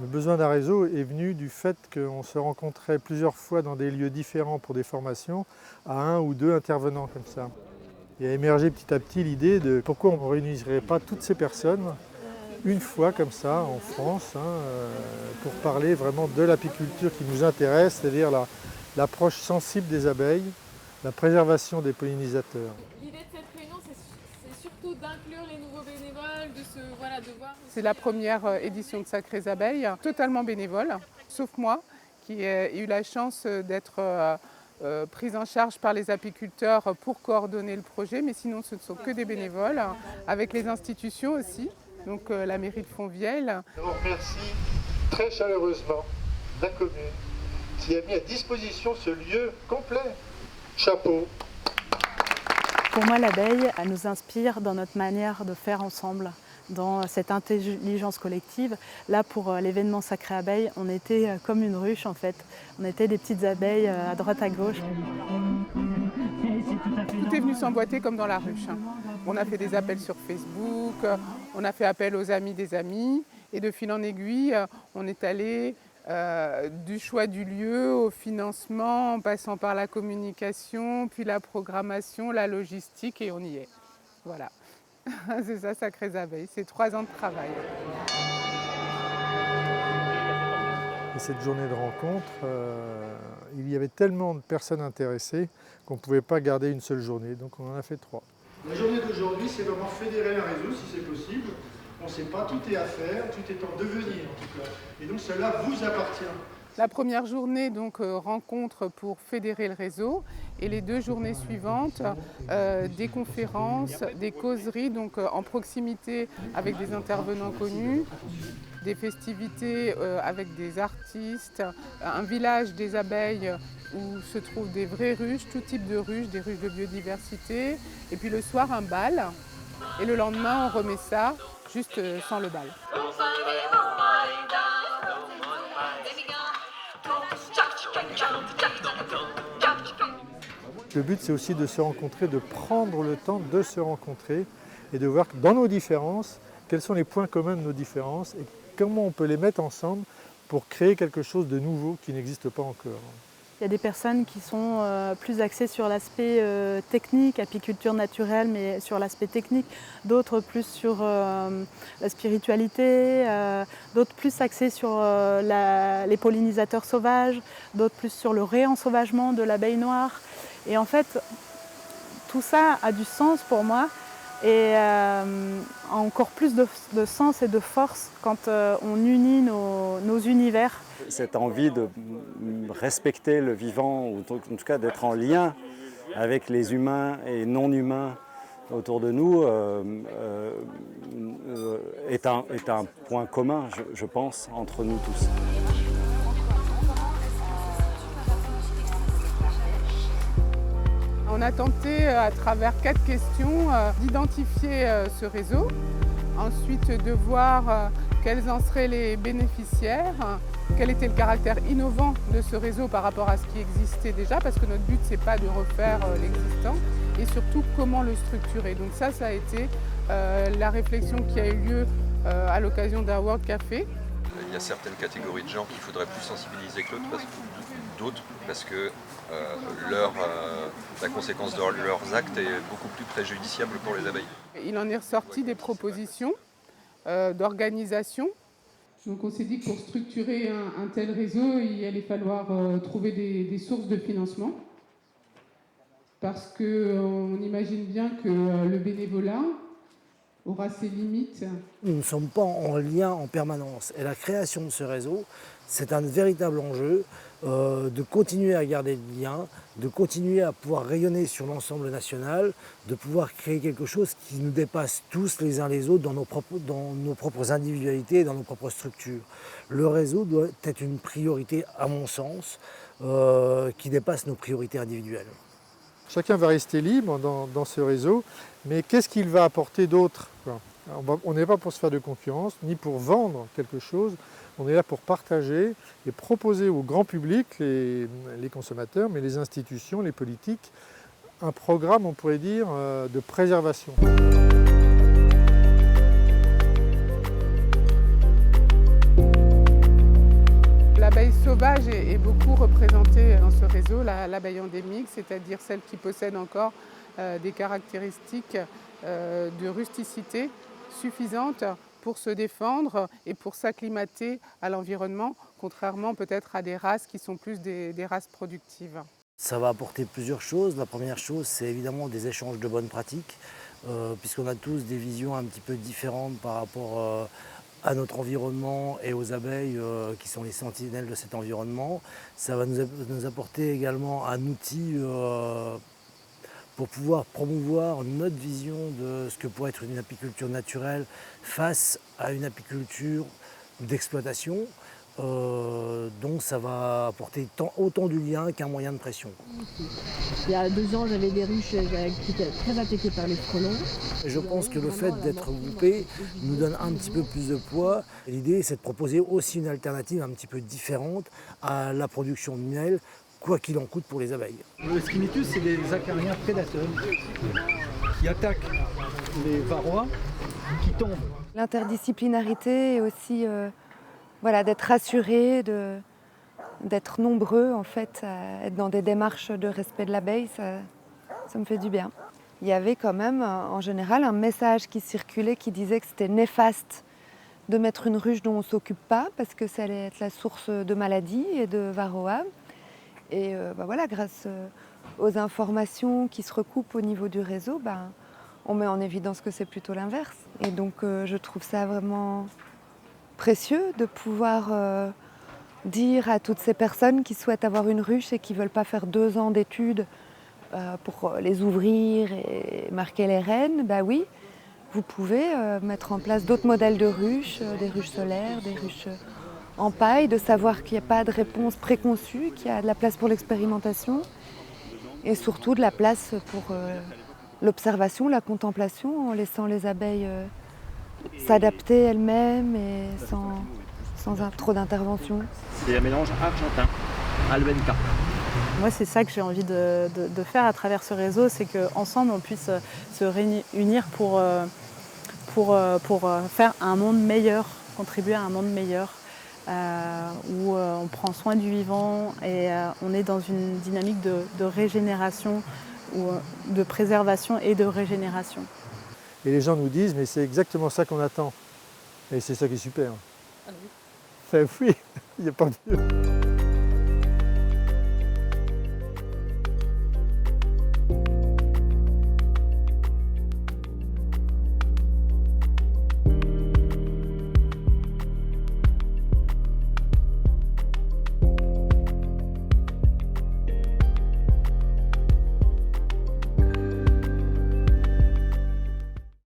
Le besoin d'un réseau est venu du fait qu'on se rencontrait plusieurs fois dans des lieux différents pour des formations à 1 ou 2 intervenants comme ça. Et a émergé petit à petit l'idée de pourquoi on ne réunirait pas toutes ces personnes une fois comme ça en France pour parler vraiment de l'apiculture qui nous intéresse, c'est-à-dire l'approche sensible des abeilles, la préservation des pollinisateurs. L'idée de cette réunion, c'est surtout d'inclure les nouveaux bénévoles, de voir. C'est la première édition de Sacrées Abeilles, totalement bénévole, sauf moi, qui ai eu la chance d'être prise en charge par les apiculteurs pour coordonner le projet, mais sinon ce ne sont que des bénévoles, avec les institutions aussi, donc la mairie de Fontvieille. On remercie très chaleureusement la commune qui a mis à disposition ce lieu complet. Chapeau. Pour moi, l'abeille, elle nous inspire dans notre manière de faire ensemble, dans cette intelligence collective. Là, pour l'événement Sacrées Abeilles, on était comme une ruche en fait. On était des petites abeilles à droite à gauche. Tout est venu s'emboîter comme dans la ruche. On a fait des appels sur Facebook, on a fait appel aux amis des amis, et de fil en aiguille, on est allé du choix du lieu au financement, en passant par la communication, puis la programmation, la logistique, et on y est. Voilà. C'est ça, Sacrées Abeilles. C'est 3 ans de travail. Et cette journée de rencontre, il y avait tellement de personnes intéressées qu'on ne pouvait pas garder une seule journée, donc on en a fait 3. La journée d'aujourd'hui, c'est vraiment fédérer un réseau, si c'est possible. On ne sait pas, tout est à faire, tout est en devenir en tout cas. Et donc cela vous appartient. La première journée, donc, rencontre pour fédérer le réseau, et les 2 journées suivantes, des conférences, des causeries, donc en proximité avec des intervenants connus, des festivités avec des artistes, un village des abeilles où se trouvent des vraies ruches, tout type de ruches, des ruches de biodiversité, et puis le soir un bal, et le lendemain on remet ça, juste sans le bal. Le but, c'est aussi de se rencontrer, de prendre le temps de se rencontrer et de voir dans nos différences, quels sont les points communs de nos différences et comment on peut les mettre ensemble pour créer quelque chose de nouveau qui n'existe pas encore. Il y a des personnes qui sont plus axées sur l'aspect technique, apiculture naturelle, mais sur l'aspect technique. D'autres plus sur la spiritualité, d'autres plus axés sur les pollinisateurs sauvages, d'autres plus sur le réensauvagement de l'abeille noire. Et en fait, tout ça a du sens pour moi et encore plus de sens et de force quand on unit nos univers. Cette envie de respecter le vivant, ou en tout cas d'être en lien avec les humains et non-humains autour de nous, est un point commun, je pense, entre nous tous. On a tenté, à travers 4 questions, d'identifier ce réseau, ensuite de voir quels en seraient les bénéficiaires, quel était le caractère innovant de ce réseau par rapport à ce qui existait déjà, parce que notre but, c'est pas de refaire l'existant, et surtout comment le structurer. Donc ça a été la réflexion qui a eu lieu à l'occasion d'un World Café. Il y a certaines catégories de gens qu'il faudrait plus sensibiliser que d'autres, parce que la conséquence de leurs actes est beaucoup plus préjudiciable pour les abeilles. Il en est ressorti des propositions d'organisation. Donc on s'est dit que pour structurer un tel réseau, il allait falloir trouver des sources de financement. Parce qu'on imagine bien que le bénévolat aura ses limites. Nous ne sommes pas en lien en permanence. Et la création de ce réseau, c'est un véritable enjeu de continuer à garder le lien, de continuer à pouvoir rayonner sur l'ensemble national, de pouvoir créer quelque chose qui nous dépasse tous les uns les autres dans nos propres individualités et dans nos propres structures. Le réseau doit être une priorité, à mon sens, qui dépasse nos priorités individuelles. Chacun va rester libre dans ce réseau, mais qu'est-ce qu'il va apporter d'autre ? On n'est pas pour se faire de concurrence, ni pour vendre quelque chose. On est là pour partager et proposer au grand public, les consommateurs, mais les institutions, les politiques, un programme, on pourrait dire, de préservation. sauvage est beaucoup représentée dans ce réseau, l'abeille endémique, c'est-à-dire celle qui possède encore des caractéristiques de rusticité suffisantes pour se défendre et pour s'acclimater à l'environnement, contrairement peut-être à des races qui sont plus des races productives. Ça va apporter plusieurs choses. La première chose, c'est évidemment des échanges de bonnes pratiques, puisqu'on a tous des visions un petit peu différentes par rapport à notre environnement et aux abeilles qui sont les sentinelles de cet environnement. Ça va nous apporter également un outil pour pouvoir promouvoir notre vision de ce que pourrait être une apiculture naturelle face à une apiculture d'exploitation. Donc ça va apporter autant du lien qu'un moyen de pression. Il y a 2 ans, j'avais des ruches qui étaient très attaquées par les frelons. Je pense que le fait d'être regroupé nous donne un petit peu plus de poids. L'idée, c'est de proposer aussi une alternative un petit peu différente à la production de miel, quoi qu'il en coûte pour les abeilles. Le Squinitus, c'est des acariens prédateurs qui attaquent les varrois qui tombent. L'interdisciplinarité est aussi d'être rassuré, d'être nombreux en fait, à être dans des démarches de respect de l'abeille, ça me fait du bien. Il y avait quand même en général un message qui circulait qui disait que c'était néfaste de mettre une ruche dont on ne s'occupe pas parce que ça allait être la source de maladies et de varroa. Et grâce aux informations qui se recoupent au niveau du réseau, on met en évidence que c'est plutôt l'inverse. Et donc je trouve ça vraiment précieux de pouvoir dire à toutes ces personnes qui souhaitent avoir une ruche et qui ne veulent pas faire 2 ans d'études pour les ouvrir et marquer les rênes, oui, vous pouvez mettre en place d'autres modèles de ruches, des ruches solaires, des ruches en paille, de savoir qu'il n'y a pas de réponse préconçue, qu'il y a de la place pour l'expérimentation et surtout de la place pour l'observation, la contemplation, en laissant les abeilles s'adapter elles-mêmes et sans trop d'intervention. C'est un mélange argentin, Albenca. Moi, c'est ça que j'ai envie de faire à travers ce réseau, c'est qu'ensemble, on puisse se réunir pour faire un monde meilleur, contribuer à un monde meilleur, où on prend soin du vivant et on est dans une dynamique de régénération, ou de préservation et de régénération. Et les gens nous disent, mais c'est exactement ça qu'on attend. Et c'est ça qui est super. Ah oui, il n'y a pas mieux.